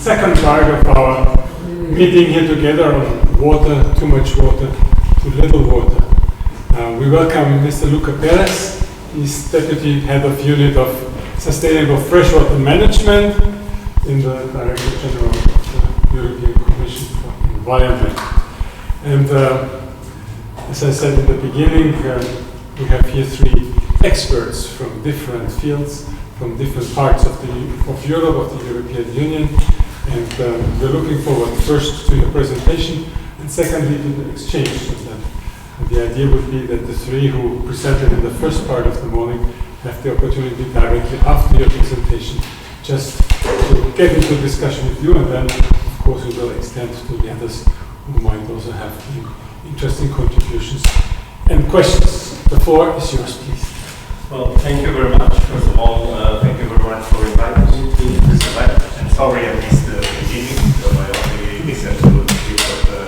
second part of our meeting here together on water, too much water, too little water. We welcome Mr. Luca Perez. He's Deputy Head of Unit of Sustainable Freshwater Management in the Director General of the European Commission for Environment. And as I said in the beginning, we have here three experts from different fields, from different parts of Europe, of the European Union. And we're looking forward first to your presentation and secondly to the exchange. So that the idea would be that the three who presented in the first part of the morning have the opportunity directly after your presentation just to get into discussion with you, and then of course we will extend to the others who might also have interesting contributions and questions. The floor is yours, please. Well, thank you very much. First of all, thank you very much for inviting me to this event. And sorry I missed the beginning, so I only listened to the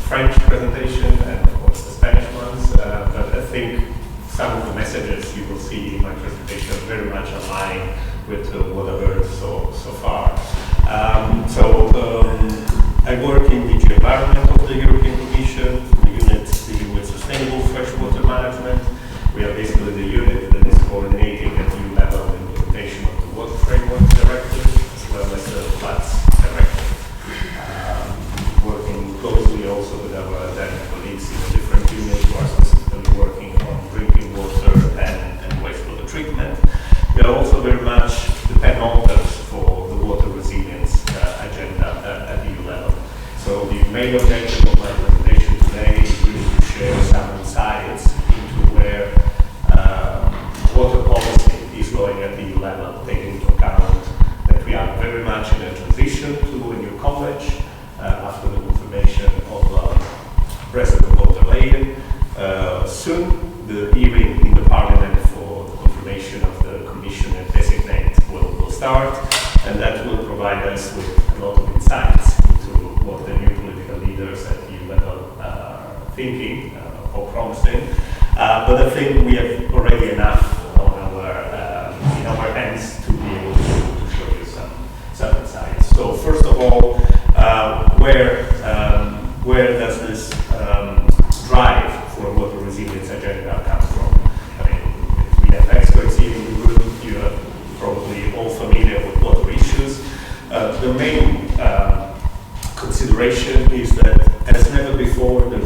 French presentation and of course the Spanish ones. But I think some of the messages you will see in my presentation are very much aligned with what I've heard so far. I work in the environment of the European Commission, the unit dealing with sustainable freshwater management. We are basically the unit that is coordinating at EU level the implementation of the Water Framework Directive as well as the Floods Directive. Working closely also with our Danish colleagues in the different units who are specifically working on drinking water and wastewater treatment. We are also very much the pen holders for the water resilience agenda at EU level. So the main objective of my presentation today is really to share some insights into where water policy is going at EU level, taking into account that we are very much in a transition to a new college after the confirmation of President von der Leyen. Soon, the hearing in the Parliament for the confirmation of the Commissioner designate will start, and that will provide us with a lot of insights into what the new political leaders at EU level are thinking or promising. But I think we have already enough on in our hands to be able to show you some insights. So first of all, where does this drive for a water resilience agenda come from? I mean, we have experts here in the room. You are probably all familiar with water issues. The main consideration is that, as never before, there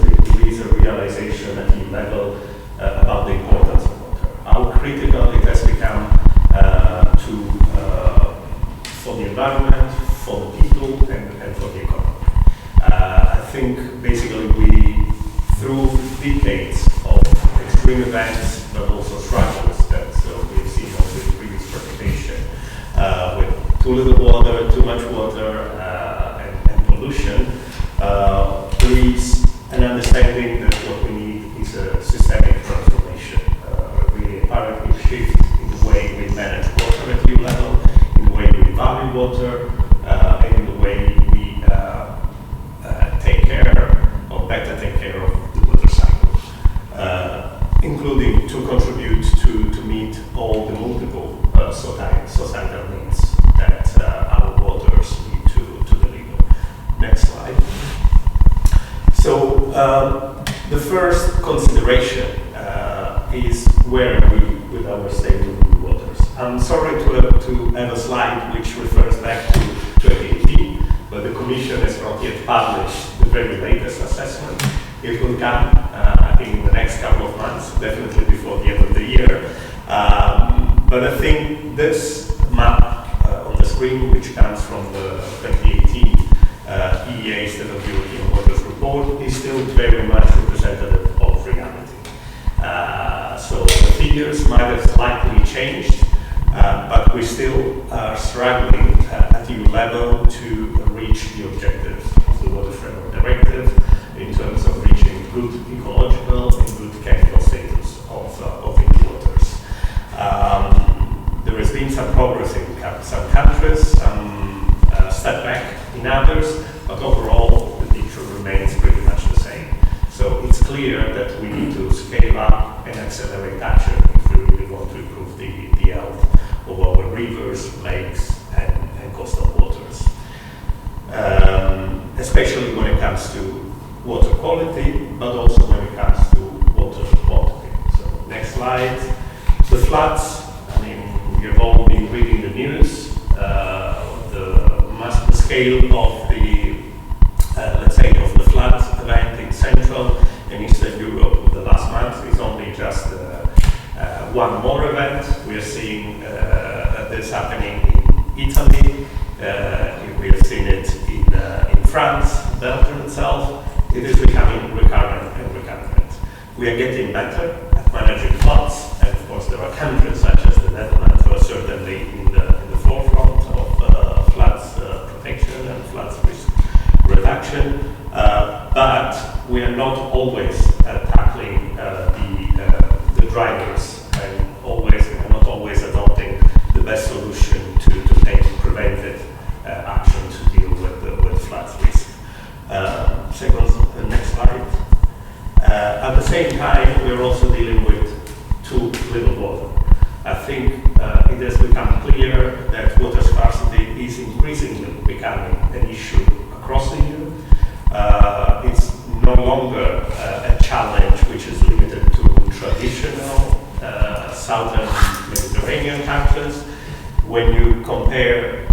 is a realization at EU level about the importance of water, how critical it has become for the environment, for the people, and for the economy. I think basically through decades of extreme events, but also struggles that we've seen also in the previous presentation, with too little water, too much water, and pollution, there is an understanding that what we need is a systemic transformation, really a paradigm shift in the way we manage water at EU level, in the way we value water, and in the way we better take care of the water cycle, including to contribute to meet all the multiple societal needs that our waters need to deliver. Next slide. So the first consideration is where are we with our state of the waters. I'm sorry to have a slide which refers back to 2018, but the Commission has not yet published the very latest assessment. It will come, I think, in the next couple of months, definitely before the end of the year. But I think this map on the screen, which comes from the 2018 EEA State of European Waters report, is still very much representative of reality. So the figures might have slightly changed, but we still are struggling at EU level to reach the objectives of the Water Framework Directive in terms of reaching good ecological and good chemical status of EU waters. There has been some progress in some countries, some step back in others, but overall the picture remains pretty much the same. So it's clear that we need to scale up and accelerate action if we really want to improve the health of our rivers, lakes, and coastal waters. especially when it comes to water quality, but also when it comes to water quantity. So next slide. The floods, I mean, you've all been reading the news. The scale of the, let's say, of the flood event in Central and Eastern Europe the last month is only just one more event. We are seeing this happening in Italy. We have seen it in France, Belgium itself. It is becoming recurrent and recurrent. We are getting better at managing floods, and of course there are countries such as the Netherlands who are certainly in the forefront of floods protection and floods risk reduction. But we are not always tackling the drivers, and we are not always adopting the best solution to take preventive action to deal with floods risk. Next slide. At the same time, we are also dealing with too little water. I think it has become clear that water scarcity is increasingly becoming an issue across the EU. It's no longer a challenge which is limited to traditional southern Mediterranean countries. When you compare,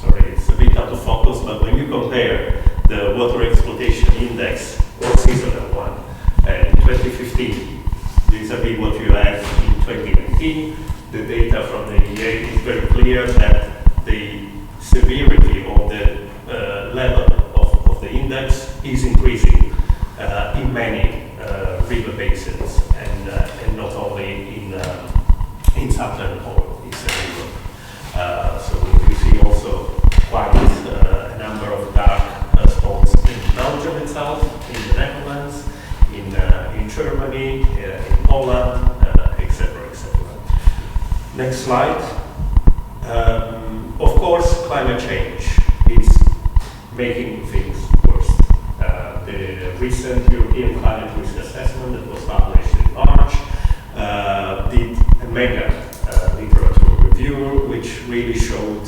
sorry, it's a bit out of focus, but when you compare the water exploitation index, or seasonal one, in 2015, vis-a-vis what you had in 2019, the data from the EA is very clear that the severity of the level of the index is increasing in many river basins, and not only in southern or eastern Europe. So we see also quite a number of dark spots in Belgium itself, in the Netherlands, in Germany, in Poland, etc., etc. Next slide. Of course, climate change is making things worse. The recent European Climate Risk Assessment that was published in March did a mega literature review, which really showed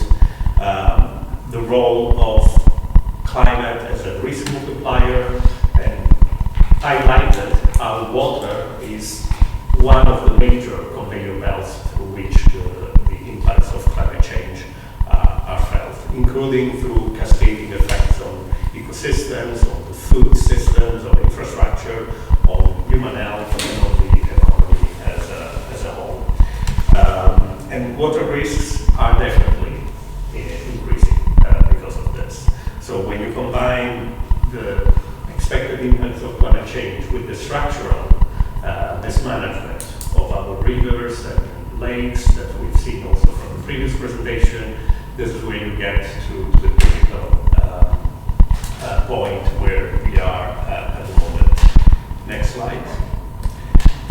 the role of climate as a risk multiplier, and highlighted how water is one of the major conveyor belts through which the impacts of climate change are felt, including through cascading effects on ecosystems, on the food systems, on infrastructure, on human health, and on the economy as a whole. And water risks are definitely increasing because of this. So when you combine the expected impacts of climate change with the structural mismanagement of our rivers and lakes that we've seen also from the previous presentation, this is where you get to the critical point where we are at the moment. Next slide.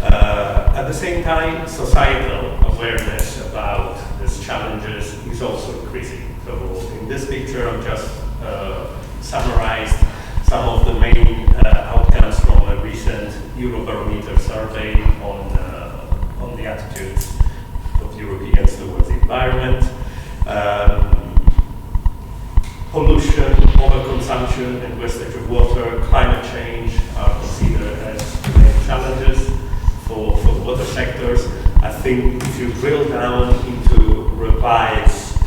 At the same time, societal awareness about these challenges is also increasing. So in this picture, I've just summarized some of the main outcomes from a recent Eurobarometer survey on the attitudes of Europeans towards the environment. Pollution, overconsumption, and wastage of water, climate change are considered as the main challenges for the water sectors. I think if you drill down into replies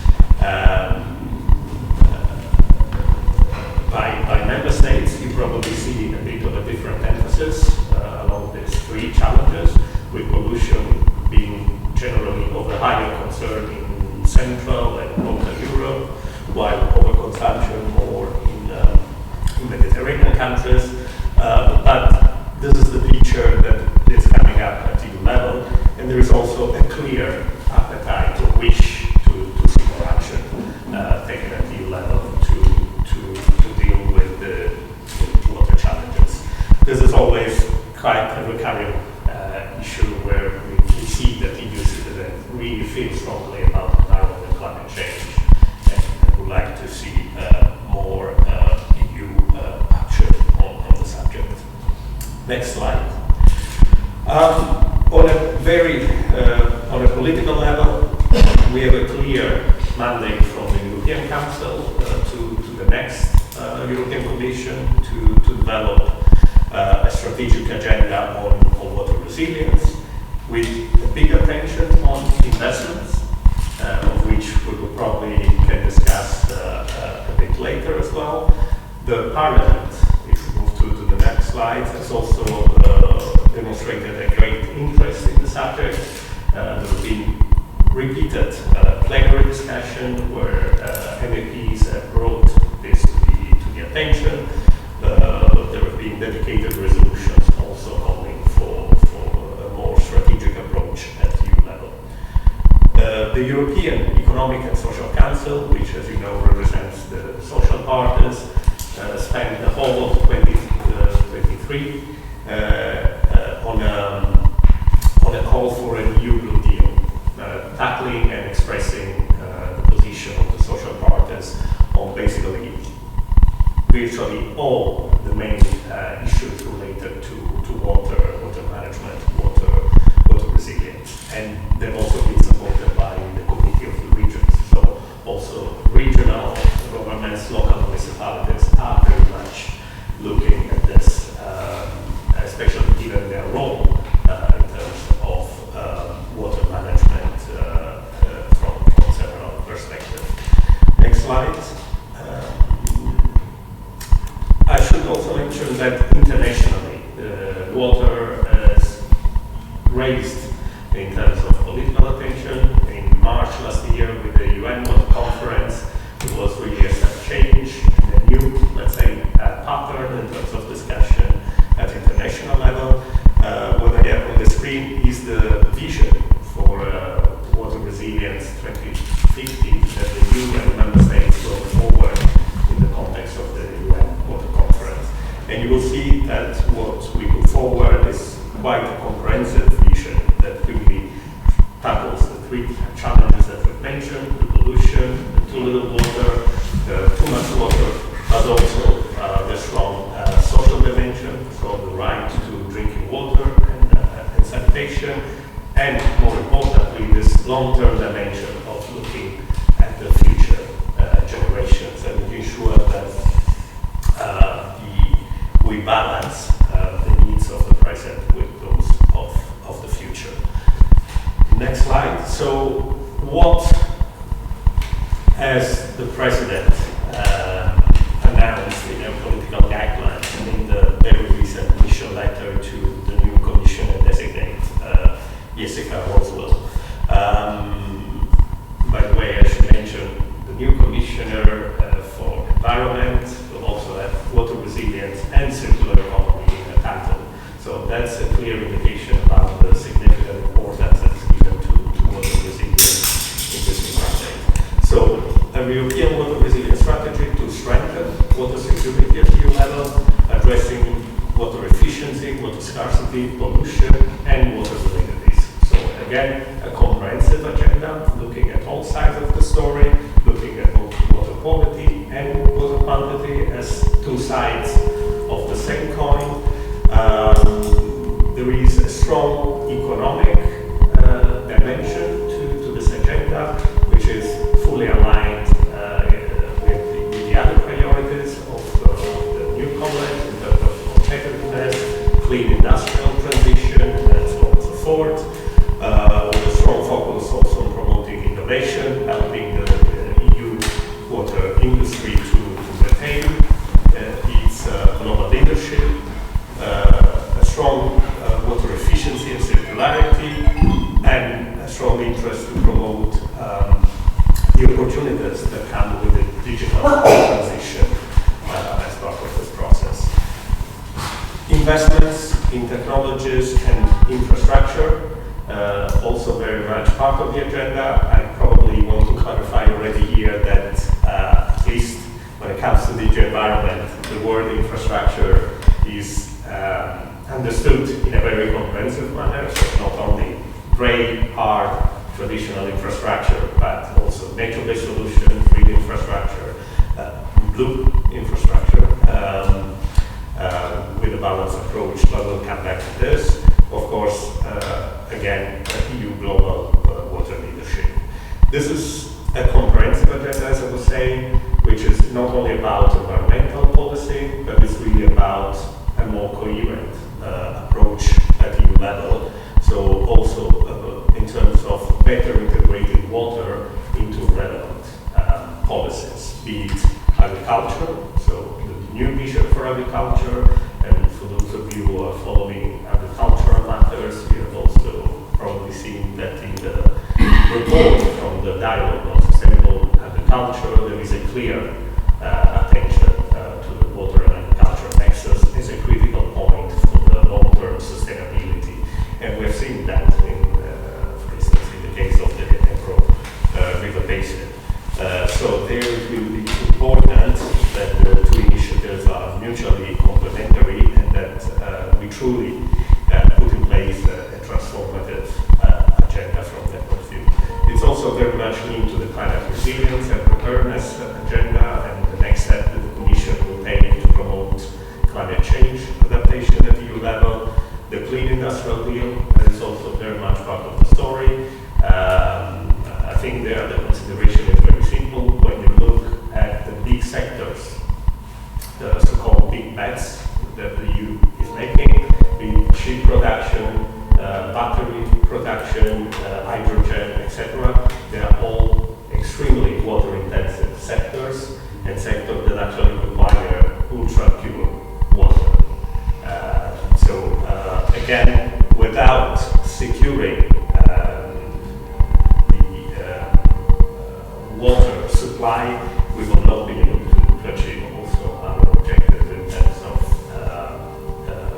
by member states, you probably see a bit of a different emphasis along these three challenges, with pollution being generally of a higher concern in Central and Northern Europe, while overconsumption more in Mediterranean countries. But this is the picture that is coming up at EU level, and there is also a clear appetite or wish to see more action taken at EU level to deal with the water challenges. This is always quite a recurring issue where we see that EU citizens really feel strongly about environment and climate change, and would like to see more EU action on the subject. Next slide. On a political level, we have a clear mandate from the European Council to the next European Commission to develop a strategic agenda on water resilience with a big attention on investments, of which we will probably can discuss a bit later as well. The Parliament, if we move to the next slide, has also demonstrated a great interest in the subject. There have been repeated plenary discussion where MEPs have brought this to the attention. There have been dedicated resolutions also calling for a more strategic approach at EU level. The European Economic and Social Council, which as you know represents the social partners, spent the whole of 2023 on a call for a new Blue Deal, tackling and expressing the position of the social partners on basically virtually all the main issues related to water management, water resilience. And they've also been supported by the Committee of the Regions. So also regional governments, local municipalities are very much looking at this, especially given their role in terms of water management from several perspectives. Next slide. I should also mention that internationally, water is raised in terms of political attention. In March last year with the UN Water Conference, it was really a step change, a new, let's say, pattern in terms of discussion at international level. What I have on the screen is the vision for water resilience 2050 that the EU and member states go forward in the context of the UN Water Conference. And you will see that what we put forward is quite a comprehensive vision that really tackles the three challenges that we've mentioned: the pollution, the too little water, the too much water, but also the strong social dimension, so the right to drinking water and sanitation, and more importantly, this long-term dimension of looking at the future generations and making sure that we balance the needs of the present with those of the future. Next slide. So what has the President announced in a political guidelines and in the very recent initial letter to the new Commissioner designate, Jessica Roswell? By the way, I should mention the new Commissioner for Environment will also have water resilience and circular economy in the title. So that's a clear indication about the significant importance that's given to water resilience in this new mandate. So a European water resilience strategy to strengthen water security at EU level, addressing water efficiency, water scarcity, pollution, and water-related risks. So again, a comprehensive agenda looking at all sides of the story, looking at both water quality and water quantity as two sides of the same coin. There is a strong economic dimension to this agenda, which is fully aligned with the other priorities of the new Commonwealth in terms of competitiveness, clean industrial transition, and so on and so forth. With a strong focus also on promoting innovation, helping the EU water industry to retain its global leadership, a strong water efficiency and circularity, and a strong interest to promote the opportunities that come with the digital transition as part of this process. Investments in technologies and infrastructure, also very much part of the agenda. I probably want to clarify already here that at least when it comes to DG environment, the word infrastructure is understood in a very comprehensive manner, so not only gray, hard, traditional infrastructure, but also nature-based solutions, green infrastructure, blue infrastructure, with a balanced approach, but we'll come back to this. Of course, again, EU global water leadership. This is a comprehensive agenda, as I was saying, which is not only about environmental about a more coherent approach at EU level. So also in terms of better integrating water into relevant policies, be it agriculture, so the new vision for agriculture, and for those of you who are following agricultural matters, you have also probably seen that in the report from the Dialogue on Sustainable Agriculture, there is a clear attention to the water and agriculture nexus as a critical point for the long-term sustainability. And we've seen that in, for instance, in the case of the Ebro River Basin. So there it will be important that the two initiatives are mutually complementary and that we truly put in place a transformative agenda from that point of view. It's also very much linked to the climate resilience and preparedness agenda, and the next step that the Commission will take to promote climate change adaptation at EU level. The clean industrial deal is also very much part of the story. I think there the consideration is very simple. When you look at the big sectors, the so-called big bets that the EU is making, be ship production, battery production, hydrogen, etc., they are all extremely water-intensive sectors and sectors that actually require ultra-pure water. Again, without securing the water supply, we will not be able to achieve also our objectives in terms of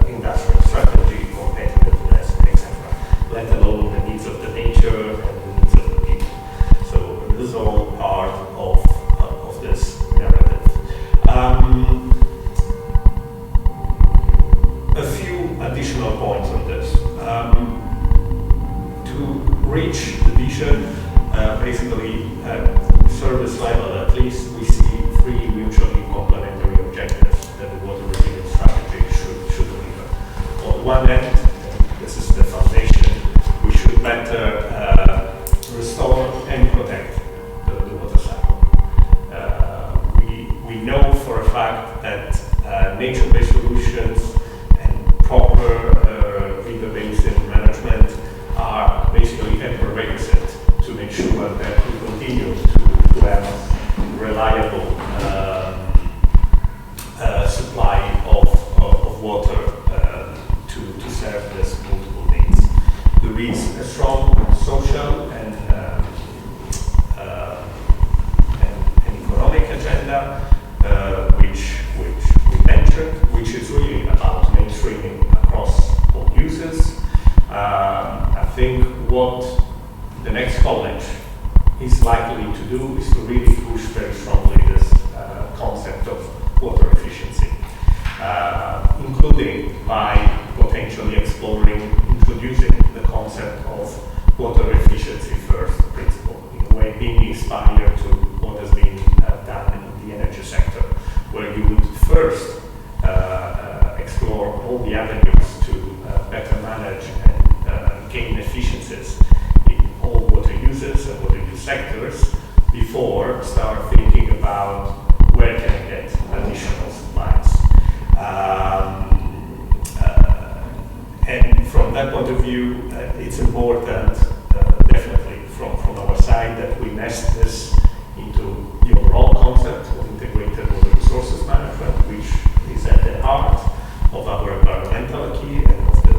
industrial strategy, competitiveness, etc., let alone the needs of the nature and the needs of the people. So this is all part of this narrative. A few additional points on this. To reach the vision, basically at service level at least, we see three mutually complementary objectives that the water resilience strategy should deliver. On one end, this is the foundation, we should better restore and protect the water cycle. We know for a fact that nature-based solutions and proper river basin management are basically a prerequisite to make sure that we continue to have reliable supply of water to serve these multiple needs. There is a strong social and economic agenda, which we mentioned, which is really about mainstreaming across all users. I think what the next college is likely to do is to really push very strongly this concept of water efficiency, including by potentially exploring, introducing the concept of water efficiency first principle, in a way being inspired to what has been done in the energy sector, where you would first explore all the avenues to better manage and gain efficiencies in all water users and water use sectors before start thinking about where can I get additional supplies. And from that point of view, it's important, definitely from our side, that we nest this into the overall concept of integrated water resources management, which is at the heart of our environmental key and of the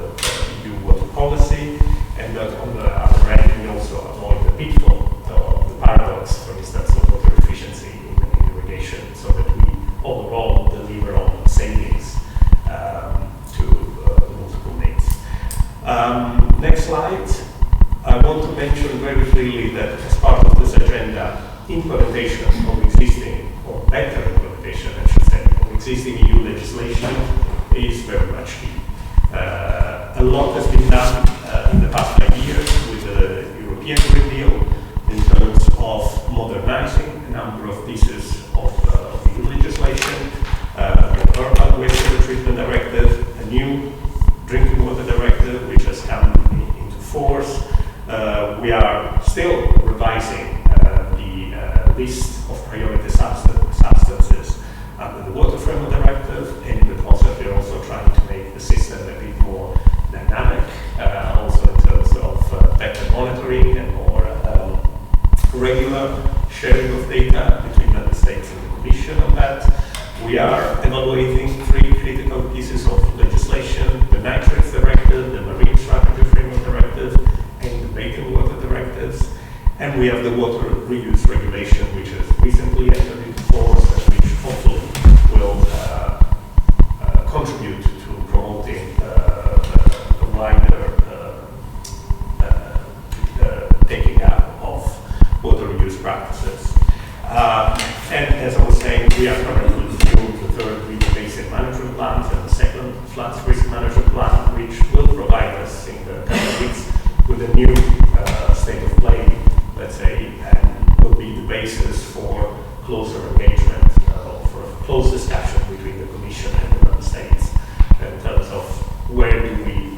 EU water policy, and that on the other end we also avoid the pitfall of the paradox, for instance, of water efficiency in irrigation, so that we overall deliver on savings to multiple needs. Next slide. I want to mention very clearly that as part of this agenda, implementation of existing, or better implementation, I should say, of existing EU legislation is very much key. A lot has been done in the past 5 years with the European Green Deal in terms of modernizing a number of pieces of EU legislation, the Urban Wastewater Treatment Directive, a new Drinking Water Directive, which has come into force. We are still revising the list of priority substances under the Water Framework Directive, and the concept We are evaluating 3 critical pieces of legislation: the Nitrates Directive, the Marine Strategy Framework Directive, and the Drinking Water Directives. And we have the Water Reuse Regulation, which has recently entered into force and which hopefully will contribute to promoting a wider taking up of water reuse practices. And as I was saying, we are currently reviewing the 3rd River Basin Management Plan and the 2nd Floods Risk Management Plan, which will provide us in the coming weeks with a new state of play, let's say, and will be the basis for closer engagement, for a close discussion between the Commission and the Member States in terms of where do we,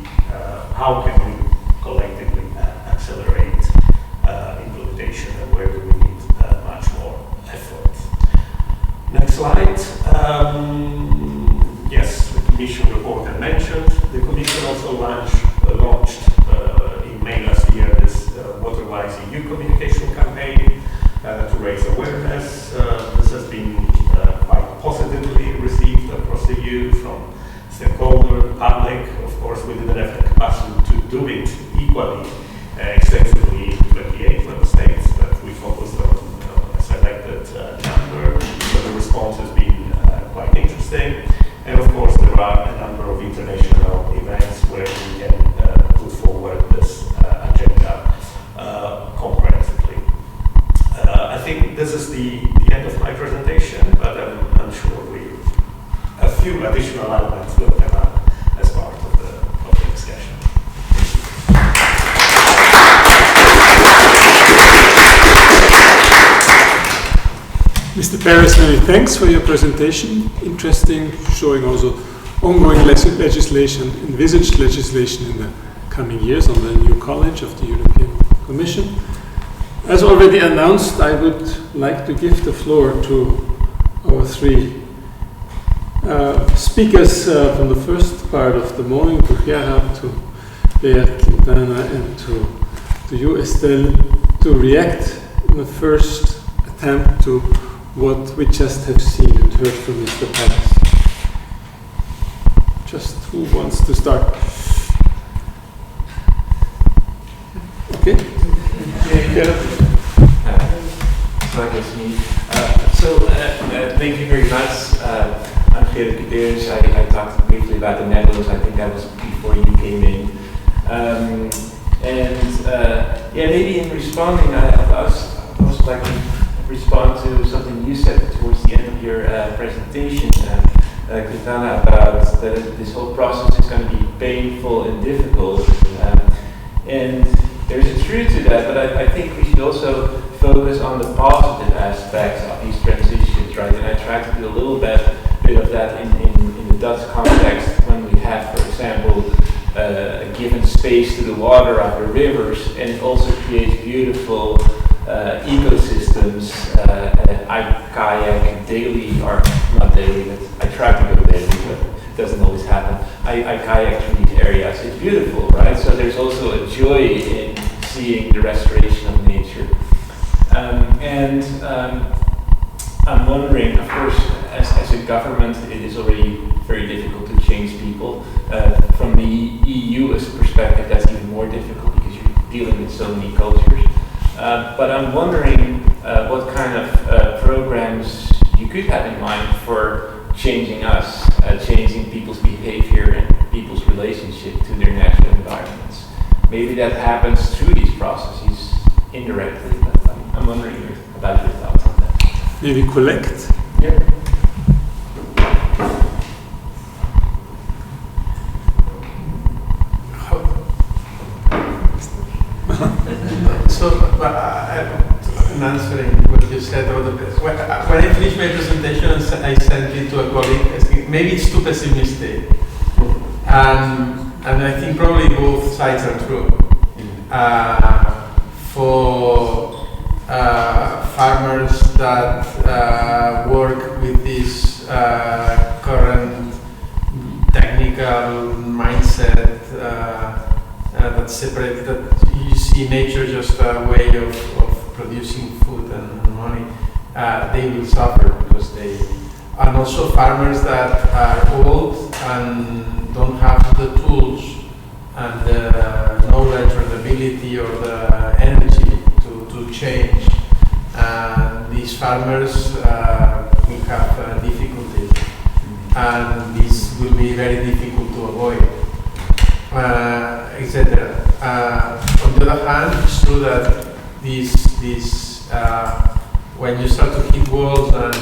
how can we collectively accelerate implementation and where do we need much more effort. Next slide. Yes, the Commission report I mentioned. The Commission also launched in May last year this Waterwise EU communication campaign to raise awareness. This has been quite positively received across the EU from stakeholder, public. Of course, we didn't have the capacity to do it equally extensively in 28 member states, but we focused on a selected number. So the response has been quite interesting. And of course, there are a number of international events where we can put forward this agenda comprehensively. I think this is the end of my presentation, but I'm sure a few additional elements will come up as part of the discussion. Mr. Perez, many thanks for your presentation. Interesting, showing also ongoing legislation, envisaged legislation in the coming years on the new college of the European Commission. As already announced, I would like to give the floor to our 3 speakers from the first part of the morning, to Gerhard, to Bert, Quintana, and to you, Estelle, to react in the first attempt to what we just have seen and heard from Mr. Perez. Just who wants to start? Okay. So I guess me. Thank you very much. I'm Gerhard Kuipers. I talked briefly about the Netherlands. I think that was before you came in. Maybe in responding, I was like to respond to something you said towards the end of your presentation, Quintana, about that this whole process is going to be painful and difficult. And there's a truth to that, but I think we should also focus on the positive aspects of these transitions, right? And I tried to do a little bit of that in the Dutch context when we have, for example, given space to the water of the rivers, and it also creates beautiful ecosystems. I kayak daily, or not daily, but I try to go daily, but it doesn't always happen. I kayak through these areas. It's beautiful, right? So there's also a joy in seeing the restoration of nature. I'm wondering, of course, as a government, it is already very difficult to change people. From the EU's perspective, that's even more difficult because you're dealing with so many cultures. But I'm wondering what kind of programs you could have in mind for changing us, changing people's behavior and people's relationship to their natural environments. Maybe that happens through these processes indirectly, but I'm wondering about your thoughts on that. Maybe collect? Yeah. In answering what you said about when I finished my presentation, I sent it to a colleague. I think maybe it's too pessimistic, and I think probably both sides are true. For farmers that work with this current technical mindset that's separated, that you see nature just a way of producing food and money, they will suffer because they and also farmers that are old and don't have the tools and the knowledge or the ability or the energy to change. These farmers will have difficulties, and this will be very difficult to avoid, etc. On the other hand, it's true that when you start to hit walls and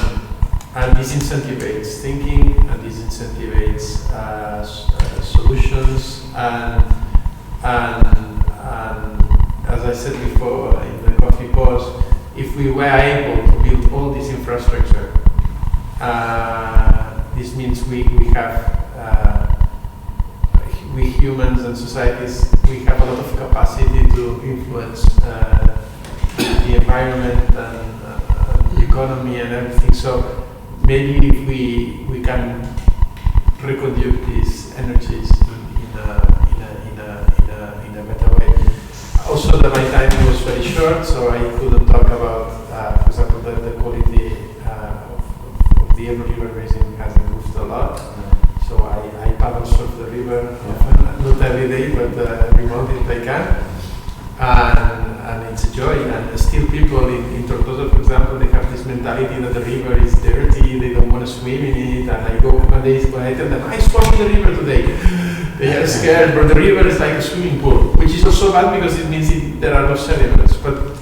disincentivates thinking and disincentivates solutions and as I said before in the coffee pause, if we were able to build all this infrastructure, this means we humans and societies, we have a lot of capacity to influence the environment and the economy and everything. So maybe if we can reconduct these energies in a better way. Also, that my time was very short, so I couldn't talk about, for example, the quality of the Ebro River basin has improved a lot. So I paddle surf the river, not every day, but every month if I can. And it's a joy. And still people in Tortosa, for example, they have this mentality that the river is dirty, they don't want to swim in it. And I go one day, when I tell them, I swam in the river today. They are scared, but the river is like a swimming pool, which is also bad because it means there are no sediments. But,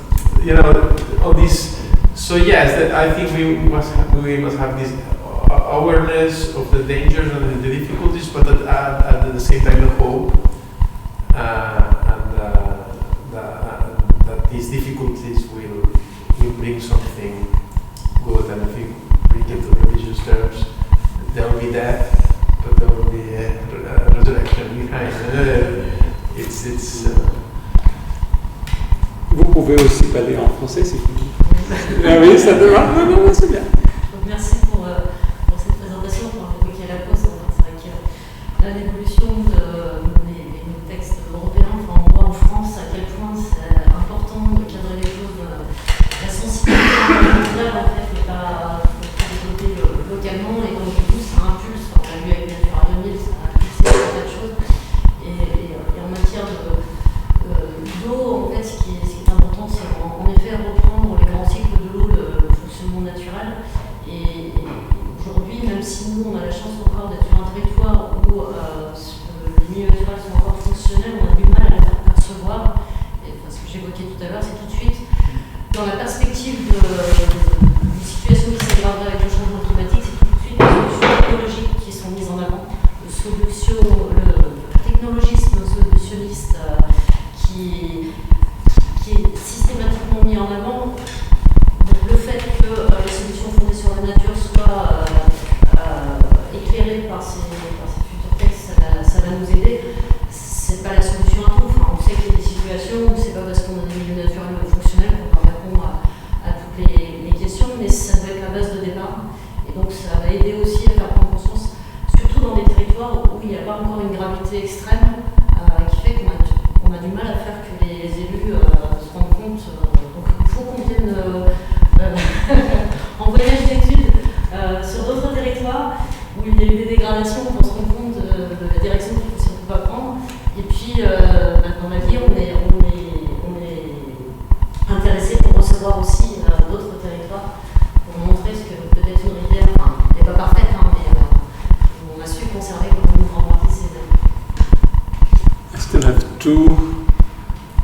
all this. So yes, I think we must have this awareness of the dangers and the difficulties, but at the same time the hope that these difficulties will bring something good. And if you bring it to religious terms, there will be death, but there will be a resurrection behind. Vous pouvez aussi parler en français si vous voulez. Ah oui, ça devra. Non, c'est bien. Donc merci pour cette présentation, pour évoquer la pause. C'est vrai que l'évolution de nos textes européens, on voit en France à quel point c'est important de cadrer les choses, la sensibilité mondiale en fait n'est pas développée localement, et donc du coup ça impulse, on l'a vu avec Natura 2000, ça a impulsé plein de choses. Et en matière d'eau, en fait, ce qui est important, c'est en effet reprendre les grands cycles de l'eau, le fonctionnement naturel. Et aujourd'hui, même si nous, on a la chance encore d'être sur un territoire où les milieux naturels sont encore fonctionnels, on a du mal à les faire percevoir. Et ce que j'évoquais tout à l'heure, c'est tout de suite, dans la perspective d'une situation qui s'aggraverait avec le changement climatique, c'est tout de suite des solutions technologiques qui sont mises en avant, le technologisme solutionniste qui est systématiquement mis en avant. Donc, le fait que les solutions fondées sur la nature soient éclairées par ces futurs textes, ça va nous aider. C'est pas la solution à tout. Enfin, on sait qu'il y a des situations où c'est pas parce qu'on a des milieux naturels fonctionnels qu'on va répondre à toutes les questions, mais ça doit être la base de départ. Et donc ça va aider aussi à faire prendre conscience, surtout dans des territoires où il n'y a pas encore une gravité extrême, qui fait qu'on a du mal à faire que les élus se rendent compte. Donc il faut qu'on vienne en voyage d'études sur d'autres territoires où il y a eu des dégradations, pour se rendre compte de la direction qu'on va prendre. Et puis dans la vie, on est intéressé pour recevoir aussi d'autres territoires, pour montrer ce que peut-être une rivière, elle n'est pas parfaite, mais on a su conserver comme une grande partie de ses œuvres. I still have two,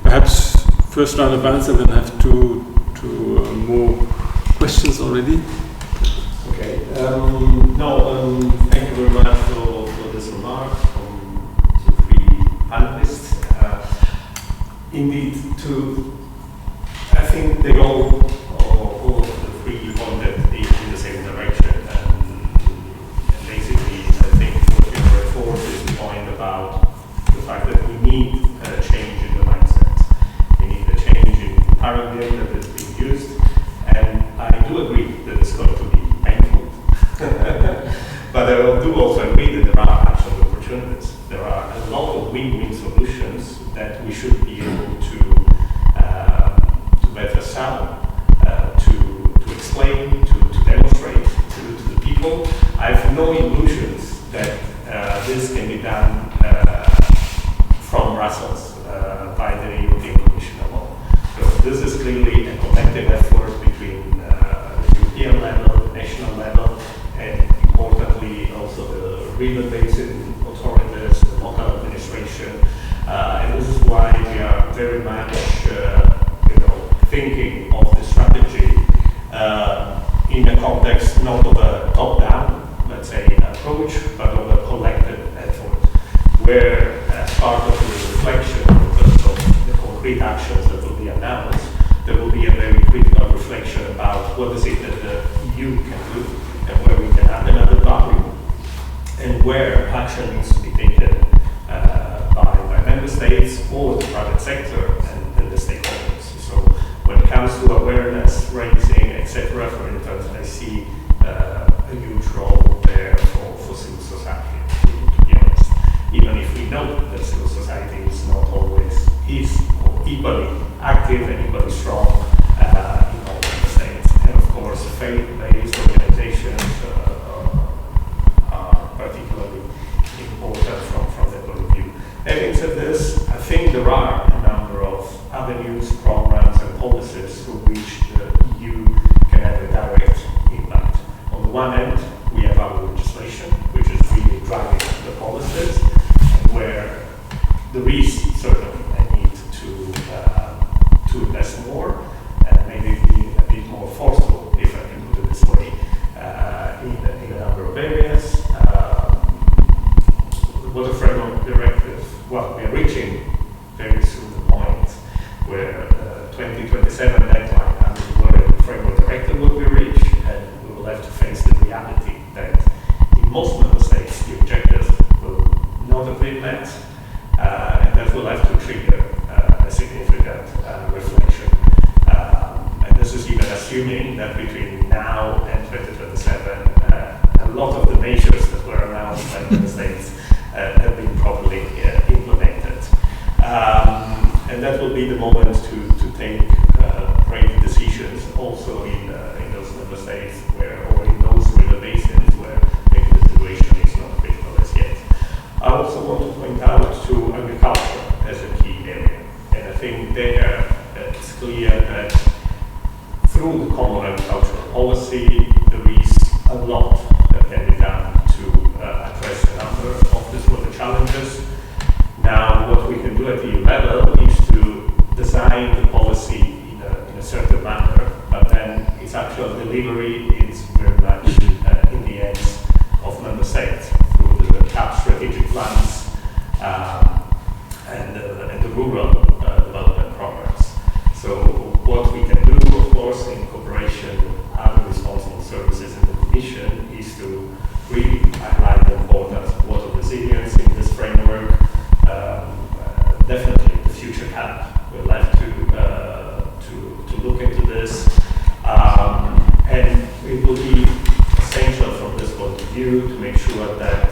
perhaps first round of answer, then I have two more questions already. Okay. Thank you very much for this remark from the three panelists. Indeed, I think they all of the three pointed in the same direction. And basically, I think what you reinforced is the point about the fact that we need a change in the mindset. We need a change in the paradigm that is being used. And I do agree that it's going to be painful. But I do also agree that there are actual opportunities. There are a lot of win-win solutions that we should be able to better sell, to explain, to demonstrate to the people people. I have no illusions that this can be done from Brussels by the European Commission alone. So this is clearly a collective effort between the European level, the national level, and importantly also the river basin authorities, the local administration. And this is why we are very much thinking of the strategy in the context not of a top-down, let's say, approach, but of a collective effort, where as part of the reflection of the concrete actions that will be announced, there will be a very critical reflection about what is it that the EU can do and where we can add another value, and where action needs to be taken by member states or the private sector and the stakeholders. So when it comes to awareness raising, etc., for instance, I see a huge role there for civil society, to be honest. Even if we know that civil society is not always equally active and equally strong in all member states. And of course, faith-based organizations are particularly important from that point of view. Having said this, I think there are a number of avenues, programs, and policies through which the EU can have a direct impact. On the one hand, we have our legislation, which is really driving the policies, and where there is certainly a need to invest more, and maybe be a bit more forceful, if I can put it this way, in a number of areas. The Water Framework Directive, well, we are reaching very soon the point where 2027 deadline under the Water Framework Directive will be reached, and we will have to face the reality that in most member states the objectives will not have been met, and that will have to trigger a significant reflection. And this is even assuming that between now and 2027 a lot of the measures that were announced by member states have been properly implemented. And that will be the moment to take brave decisions also in those member states or in those river basins where maybe the situation is not critical as yet. I also want to point out to agriculture as a key area. And I think there it's clear that through the common agricultural policy there is a lot that can be done to address a number of these water challenges. Now, what we can do at the EU level is to design the policy in a certain manner, but then its actual delivery is very much in the hands of member states through the CAP strategic plans and the rural development programs. So what we can do, of course, in cooperation with other responsible services in the Commission, is to really highlight the importance of water resilience in this framework. Definitely the future CAP will have to look into this, and it will be essential from this point of view to make sure that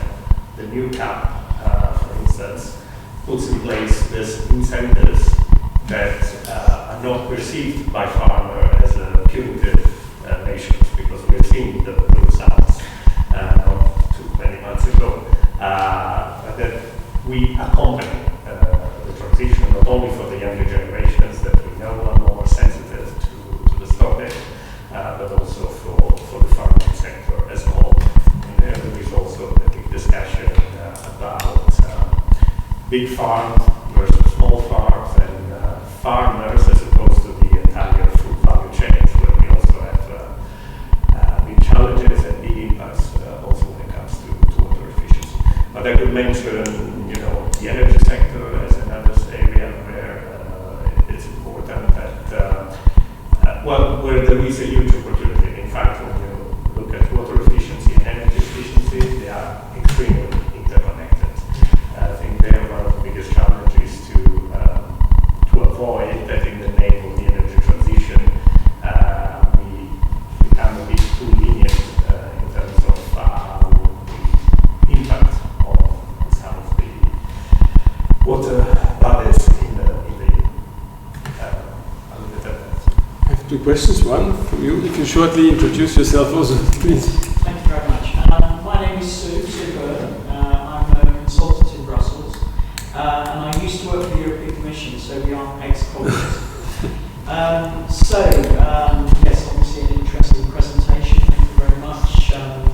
the new CAP, for instance, puts in place these incentives that are not perceived by farmers as punitive measures, because we've seen the results not too many months ago, but that we accompany the transition not only for the younger generations that we know are more sensitive to the topic, but also for the farming sector as a whole. And there is also a big discussion about big farms versus small farms and farmers as opposed to the entire food value chains, where we also have big challenges and big impacts also when it comes to water efficiency. But I could mention, the energy sector as another area where it's important that, where there is a huge opportunity. In fact, when you look at water efficiency and energy efficiency, they are extremely interconnected. I think they are one of the biggest challenges to avoid that in the name of the energy transition, we become a bit too lenient in terms of the impact on some of the water bodies in the I'll leave it at that. I have two questions. One from you. If you shortly introduce yourself also, please. Thank you very much. Sue Byrne. I'm a consultant in Brussels, and I used to work for the European Commission, so we are ex-colleagues. Yes, obviously an interesting presentation. Thank you very much. An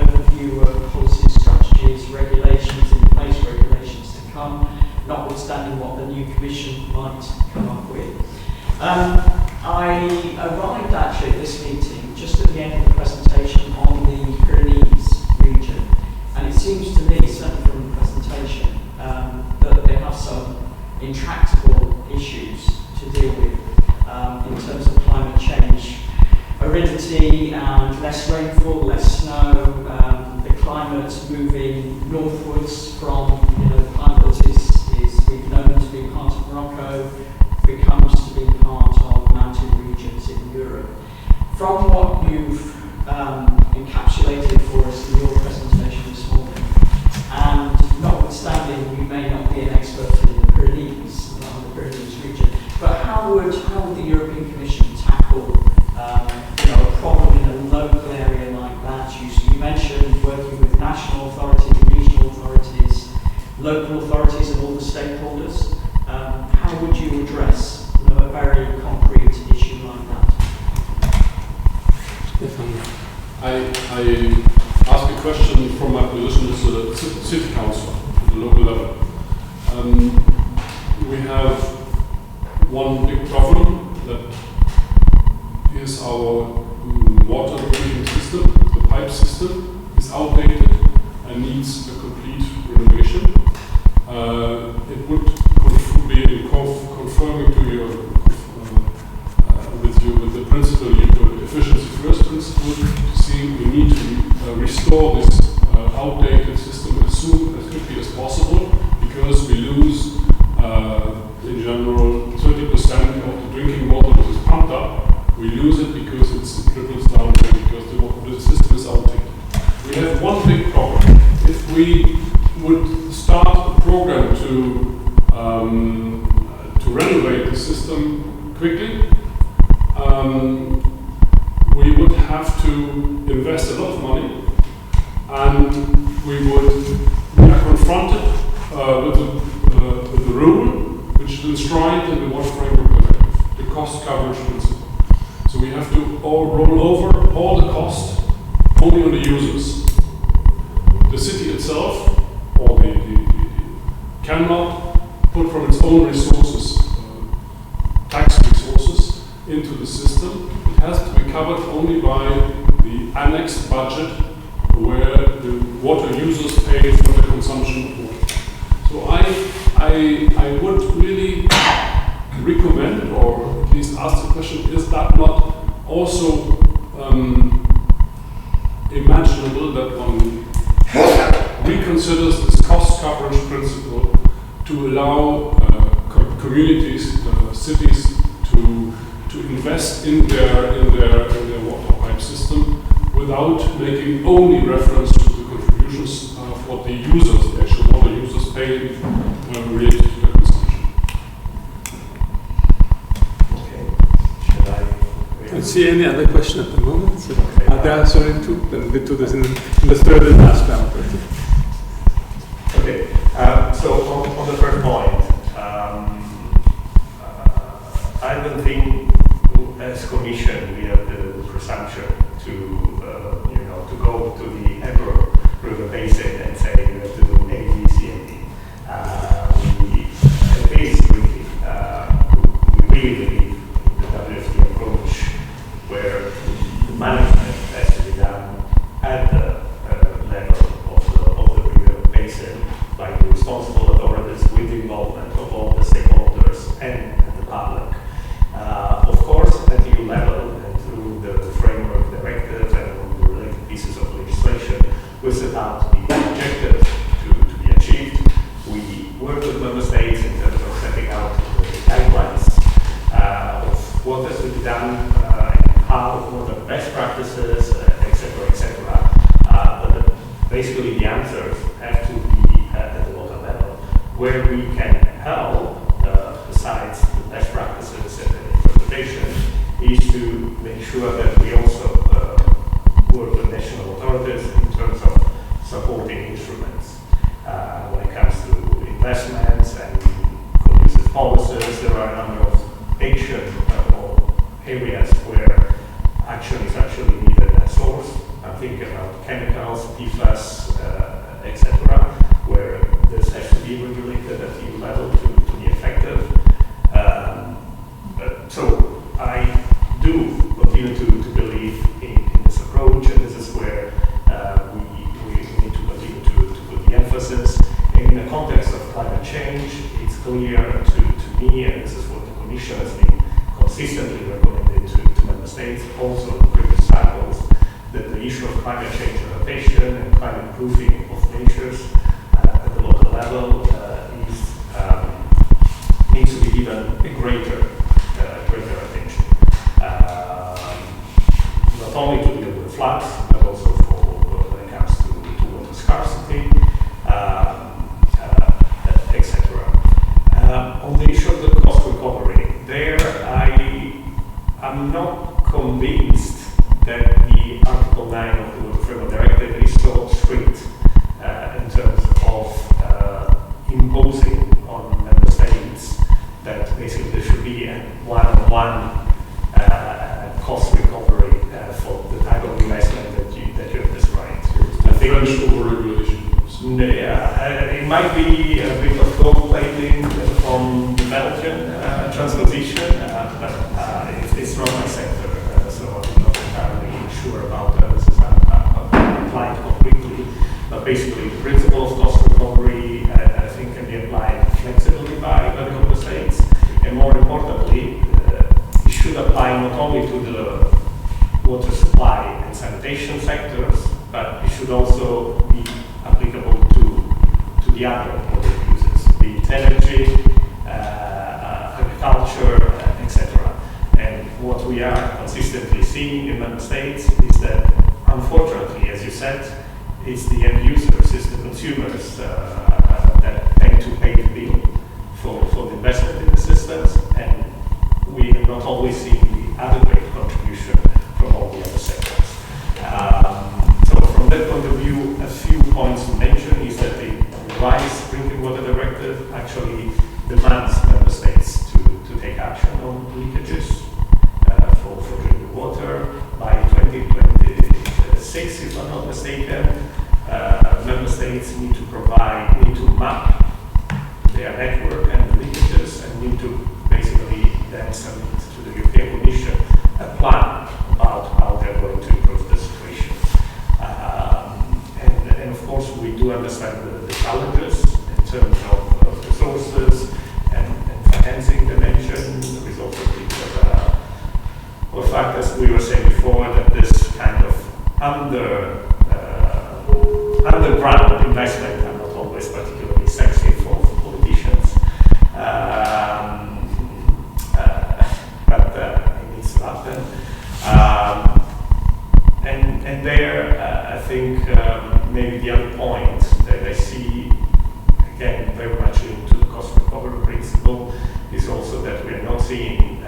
overview of policies, strategies, regulations, in place regulations to come, notwithstanding what the new Commission might come up with. I arrived actually at this meeting just at the end of the presentation on the Pyrenees region, and it seems to me, certainly from the presentation, that they have some intractable issues to deal with in terms of climate change, aridity and less rainfall, less snow, the climate moving northwards from, the climate that is we've known to be part of Morocco, becomes to be part of mountain regions in Europe. From what you've encapsulated for us in your presentation this morning, and notwithstanding you may not be an expert in the Pyrenees, not the Pyrenees region, but how would the European Commission tackle a problem in a local area like that? You mentioned working with national authorities, regional authorities, local authorities and all the stakeholders. How would you address a very concrete issue like that? I ask a question from my position as a city council at the local level. We have one big problem that is our water treatment system. The pipe system is outdated and needs a complete renovation. It would be confirming to you with the principle, the efficiency first principle, to see we need to restore this outdated system as quickly as possible, because we lose in general 30% of the drinking water that is pumped up. We lose it because it trickles down because the system is outdated. We have one big problem. If we would start a program to renovate the system quickly, we would have to invest a lot of money, and we are confronted with the rule which is enshrined in the Water Framework Directive, the cost coverage principle. So we have to roll over all the costs only on the users. The city itself, or the cannot put from its own resources, tax resources, into the system. It has to be covered only by the annexed budget, where the water users pay for the consumption of water. So I would really recommend, or at least ask the question, is that not also imaginable that one reconsiders this cost coverage principle to allow communities, cities to invest in their water pipe system without making only reference to the contributions of what the users, the actual water users, pay related to their consumption. Okay. Should I Don't see any other question at the moment. So are there answering to? Then we do this in the third and last round. Okay. So on the first point, I don't think as Commission we have the presumption to go to the Ebro River Basin and say you have to do A, B, C, and D. Basically, we really believe the WFD approach, where the management has to be done at the level of the river basin by the responsible authorities with the involvement of all the stakeholders and the public. Of course, at EU level and through the framework directive and the related pieces of legislation, we set out the objective to be achieved. We work with member states in terms of setting out the guidelines of what has to be done, how, what are best practices, etc. But basically the answers have to be at the local level, where we can help, besides the best practices and the interpretation, is to make sure that we also work with national authorities in terms of about chemicals, PFAS, etc., where this has to be regulated at EU level to be effective. So I do continue to believe in this approach, and this is where we need to continue to put the emphasis. And in the context of climate change, it's clear to me, and this is what the Commission has been consistently recommended to Member States, also in previous cycles, that the issue of climate change adaptation and climate proofing of natures at the local level needs to be given a greater attention. Not only to deal with floods, but also when it comes to water scarcity, etc. On the issue of the cost recovery, there I'm not convinced that the Article 9 of the Water Framework Directive is so strict in terms of imposing on member states that basically there should be a one-on-one cost recovery for the type of investment that you have described. I think French over-regulation. It might be a bit of gold plating from the Belgian transposition, but it's not my sector, so I'm not entirely sure about this is applied concretely. But basically, the principle of cost recovery, I think, can be applied flexibly by the member states, and more importantly, it should apply not only to the water supply and sanitation sectors, but it should also be applicable to the other water uses, be it energy, agriculture, etc. And what we are consistently seeing in member states is that, unfortunately, as you said, it's the end users, it's the consumers that tend to pay the bill for the investment in the systems, and we have not always seen the adequate contribution from all the other sectors. So from that point of view, a few points to mention is that the revised Drinking Water Directive actually demands member states to take action on leakages for drinking water by 2026, if I'm not mistaken. Member states need to map their network and leakages, and need to basically then submit to the European Commission a plan about how they're going to improve the situation. And of course, we do understand the challenges in terms of resources and financing dimension, the result of the fact, as we were saying before, that this kind of underground investment are not always particularly sexy for politicians. But it needs to happen. And there, I think maybe the other point that I see, again, very much linked to the cost recovery principle, is also that we are not seeing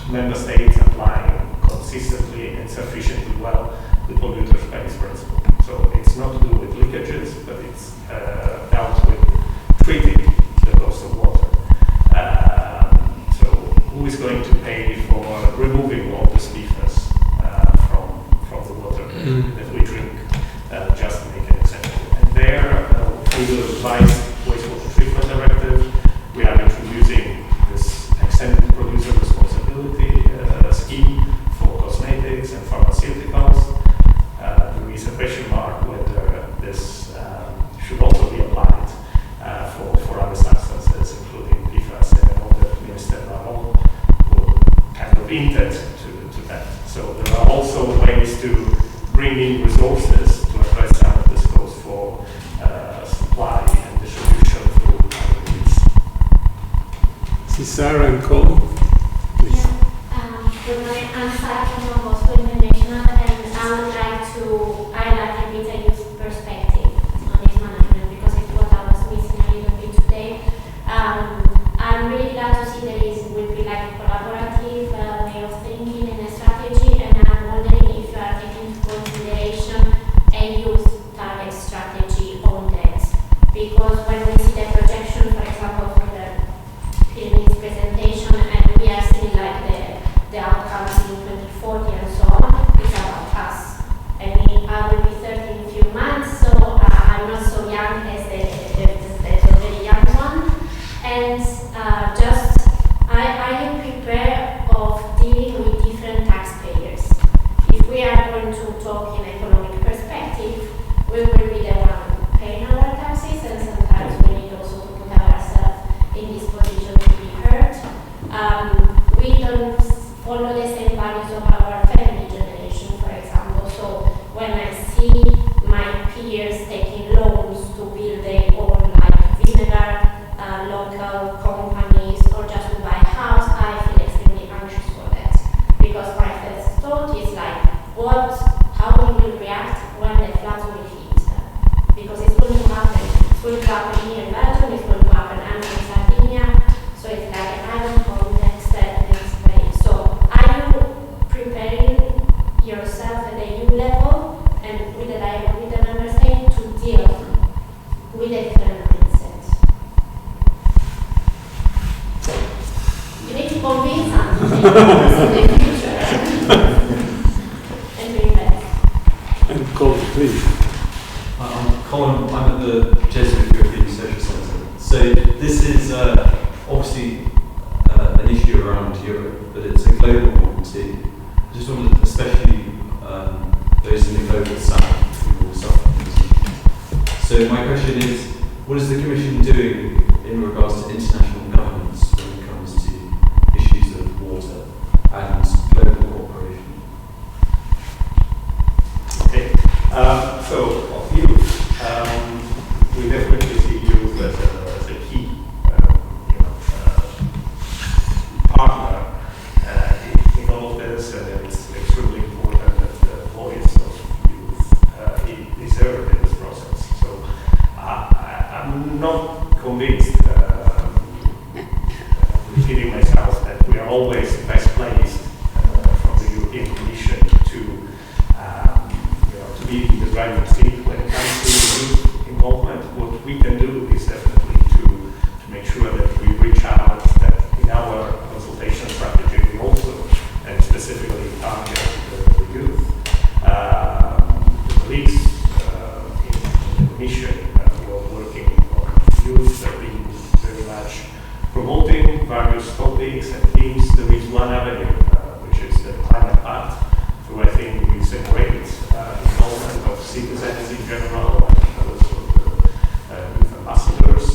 member states applying consistently and sufficiently well the polluter pays principle. So it's not to do with leakages, but it's dealt with treating the cost of water. So who is going to pay for removing all the PFAS from the water that we drink, just to make an example. And there, through the revised wastewater treatment directive, we are introducing this extended producer responsibility scheme for cosmetics and pharmaceuticals. There is a question mark whether this should also be applied for other substances, including PFAS, and I know that Minister Baron will kind of hint to that. So there are also ways to bring in resources to address some of this goes for supply and distribution through other means. Sarah and Colin, please. Good morning, I'm Sarah from Moscow International, and I would like to highlight a bit a youth perspective on this management, because it's what I was missing a little bit today. I'm really glad to see that it will be like a collaborative way of thinking and a strategy, and I'm wondering if you are taking into consideration a youth target strategy on that, because when we see the projection, for example, for the Pyrenees presentation, we will be the one paying our taxes, and sometimes we need also to put ourselves in this position to be heard. We don't follow the same values of our family generation, for example. So when I see my peers taking loans to build their own like vinegar, local companies, or just to buy a house, I feel extremely anxious for that. Because my first thought is like, how we will react when the floods will hit. Because it's going to happen. It's going to happen here in Belgium, it's going to happen in Sardinia. So it's like an island home next way. So are you preparing yourself at the EU level and with the dialogue with the member state to deal with the different mindset? You need to convince us to take us in the future and to invest. And Colin, please. I'm Colin, I'm at the Jesuit European Research Centre. So this is obviously an issue around Europe, but it's a global one too. I just wanted, especially those in the global south who will suffer from this. So my question is, what is the Commission doing in regards to international governance when it comes to issues of water and global cooperation? Okay. So of youth, we definitely see youth as a key, partner in all of this, and it's extremely important that the voice of youth is heard in this process. So I'm not convinced, repeating myself, that we are always best placed from the European Commission to be in the driving seat when it comes to youth involvement. What we can do is definitely to make sure that we reach out, that in our consultation strategy we also, and specifically target the youth. The police in the Commission who are working on youth have been very much promoting various topics and themes. There is one avenue, which is the climate pact, through I think we separate involvement of citizens in general and also the youth ambassadors.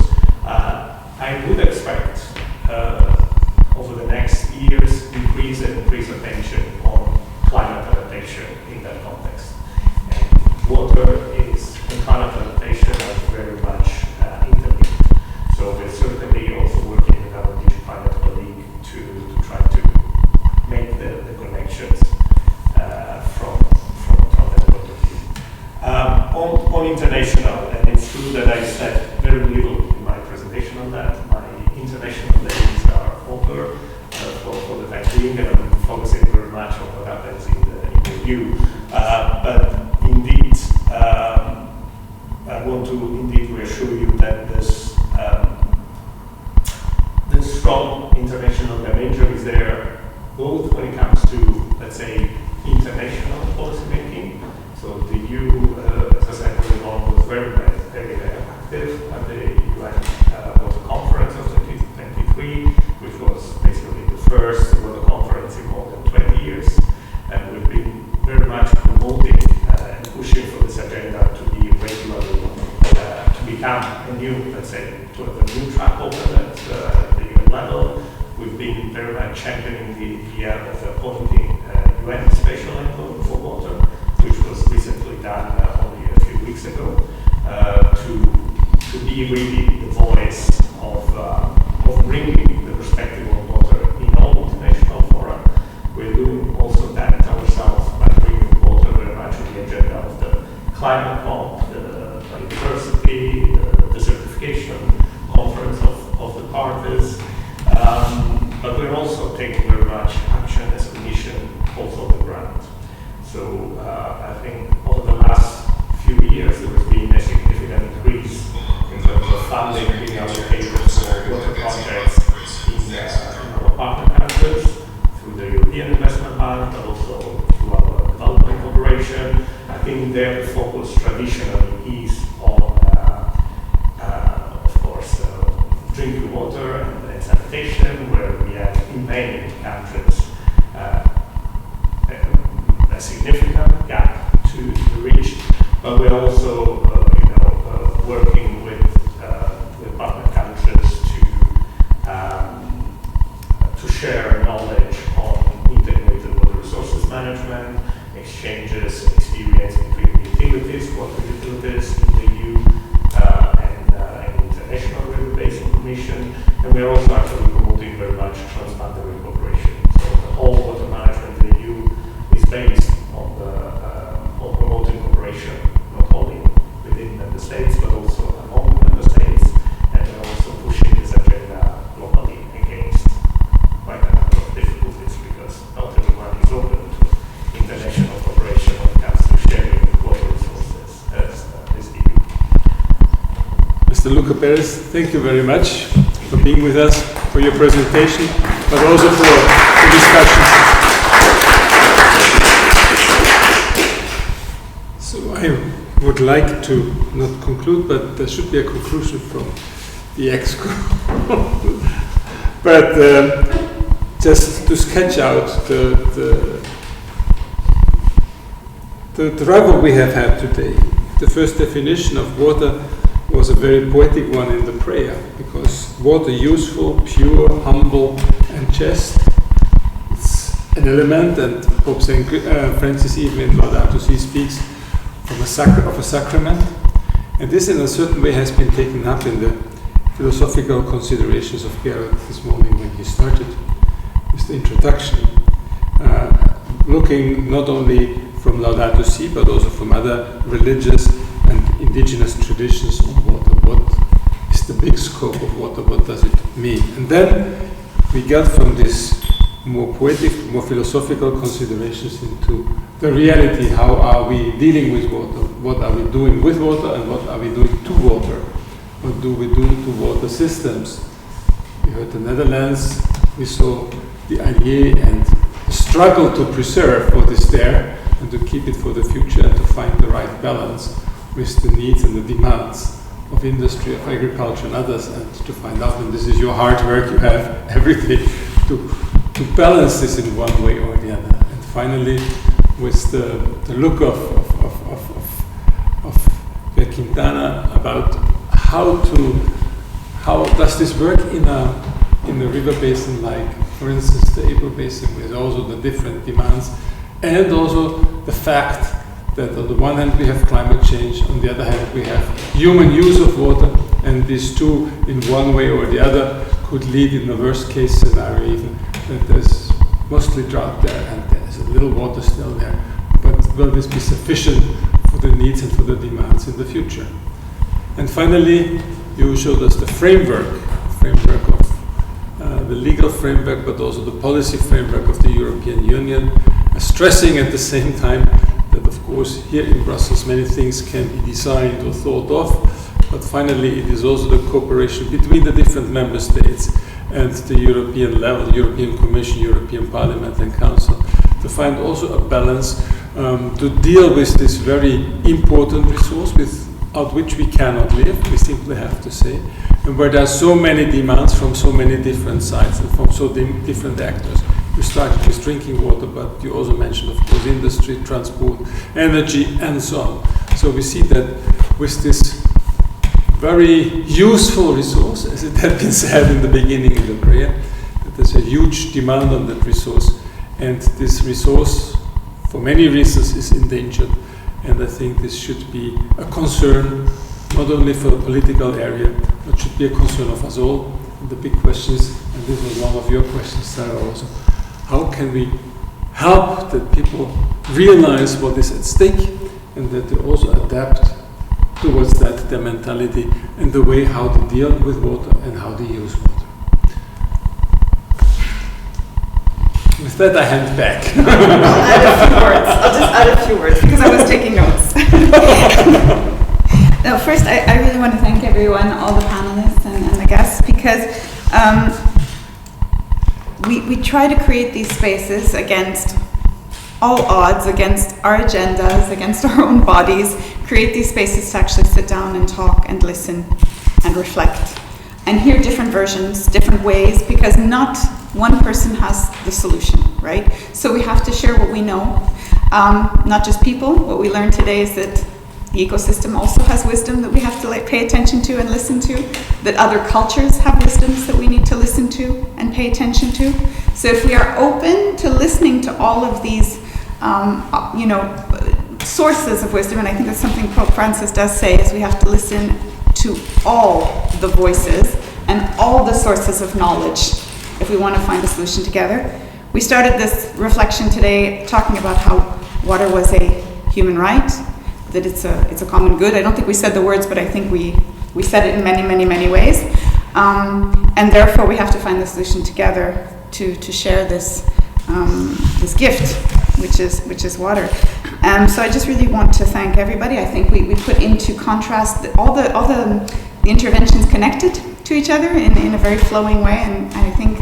I would expect over the next years increased attention on climate adaptation in that context. And water is and climate adaptation are very much interlinked. So we're certainly also working with our DG Climate colleague to try to make the connections from that point of view. On international, and it's true that I said very little in my presentation on that. My international days are over for the time being, and I'm focusing very much on what happens in the EU. But indeed, I want to indeed reassure you that this strong international dimension is there, both when it comes to, let's say, international policy making. So the EU, as I said earlier on, was very active at the UN Water Conference of 2023, which was basically the first water conference in more than 20 years. And we've been very much promoting and pushing for this agenda to be regularly, to become a new, let's say, to have a new track open at the UN level. We've been very much championing the idea of appointing UN special envoy for water, which was recently done only a few weeks ago, to be really the voice of bringing the perspective of water in all international fora. We're doing also that ourselves by bringing water very much on the agenda of the climate COP, the biodiversity, the certification conference of the parties. But we're also taking very much action as a Commission also on the ground. So I think over the last few years there has been a significant increase in terms of funding being allocated for water projects in our partner countries through the European Investment Bank, but also through our development cooperation. I think there the focus traditionally is on, of course, drinking water and sanitation, where we have in many countries a significant gap to be reached. but we're also working with partner countries to share knowledge on integrated water resources management, exchanges, experience between utilities, water utilities in the EU and International River Basin Commission, and we're also actually promoting very much transboundary cooperation. So the whole water management in the EU is based on promoting cooperation, not only within member states, but also among member states, and we're also pushing this agenda globally against quite a number of difficulties, because not everyone is open to international cooperation when it comes to sharing water resources as this EU. Mr. Luca Perez, thank you very much for being with us, for your presentation, but also for the discussion. So I would like to not conclude, but there should be a conclusion from the EXCO. But just to sketch out the trouble we have had today. The first definition of water was a very poetic one in the prayer, because water useful, pure, humble, and just. It's an element, and Pope St. Francis even in Laudato Si speaks of a sacrament. And this in a certain way has been taken up in the philosophical considerations of Gerard this morning when he started with the introduction, looking not only from Laudato Si, but also from other religious and indigenous traditions on water. What is the big scope of water? What does it mean? And then we got from this more poetic, more philosophical considerations into the reality. How are we dealing with water? What are we doing with water, and what are we doing to water? What do we do to water systems? We heard the Netherlands, we saw the Allier and the struggle to preserve what is there and to keep it for the future and to find the right balance with the needs and the demands of industry, of agriculture and others, and to find out, and this is your hard work, you have every day to balance this in one way or the other. And finally, with the look of Quintana about how does this work in a river basin like, for instance, the Ebro Basin, with also the different demands, and also the fact that on the one hand we have climate change, on the other hand we have human use of water, and these two in one way or the other could lead in the worst case scenario even that there's mostly drought there and there's a little water still there, but will this be sufficient for the needs and for the demands in the future? And finally, you showed us the framework of the legal framework, but also the policy framework of the European Union, stressing at the same time that, of course, here in Brussels many things can be designed or thought of, but finally it is also the cooperation between the different member states and the European level, European Commission, European Parliament and Council, to find also a balance to deal with this very important resource without which we cannot live, we simply have to say, and where there are so many demands from so many different sides and from so different actors. You started with drinking water, but you also mentioned, of course, industry, transport, energy, and so on. So we see that with this very useful resource, as it had been said in the beginning of the prayer, that there's a huge demand on that resource, and this resource, for many reasons, is endangered. And I think this should be a concern, not only for the political area, but should be a concern of us all. And the big question is, and this was one of your questions, Sarah, also, how can we help that people realize what is at stake, and that they also adapt towards that, their mentality and the way how to deal with water and how to use water. With that, I hand back. I'll just add a few words because I was taking notes. Now, first, I really want to thank everyone, all the panelists and the guests, because we try to create these spaces against all odds, against our agendas, against our own bodies, create these spaces to actually sit down and talk and listen and reflect and hear different versions, different ways, because not one person has the solution, right? So we have to share what we know, not just people. What we learned today is that the ecosystem also has wisdom that we have to pay attention to and listen to, that other cultures have wisdoms that we need to listen to and pay attention to. So if we are open to listening to all of these, sources of wisdom, and I think that's something Pope Francis does say, is we have to listen to all the voices and all the sources of knowledge if we want to find a solution together. We started this reflection today talking about how water was a human right, that it's a common good. I don't think we said the words, but I think we said it in many, many, many ways. And therefore we have to find the solution together to share this gift, which is water. So I just really want to thank everybody. I think we put into contrast all the interventions connected to each other in a very flowing way, and I think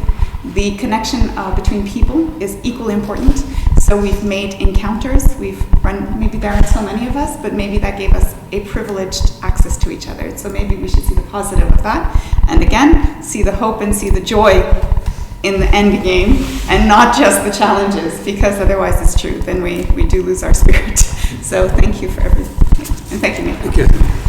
the connection between people is equally important. So we've made encounters, we've run, maybe there aren't so many of us, but maybe that gave us a privileged access to each other. So maybe we should see the positive of that, and again, see the hope and see the joy in the end game, and not just the challenges, because otherwise it's true, then we do lose our spirit. So thank you for everything, and thank you, Nathan. Thank you.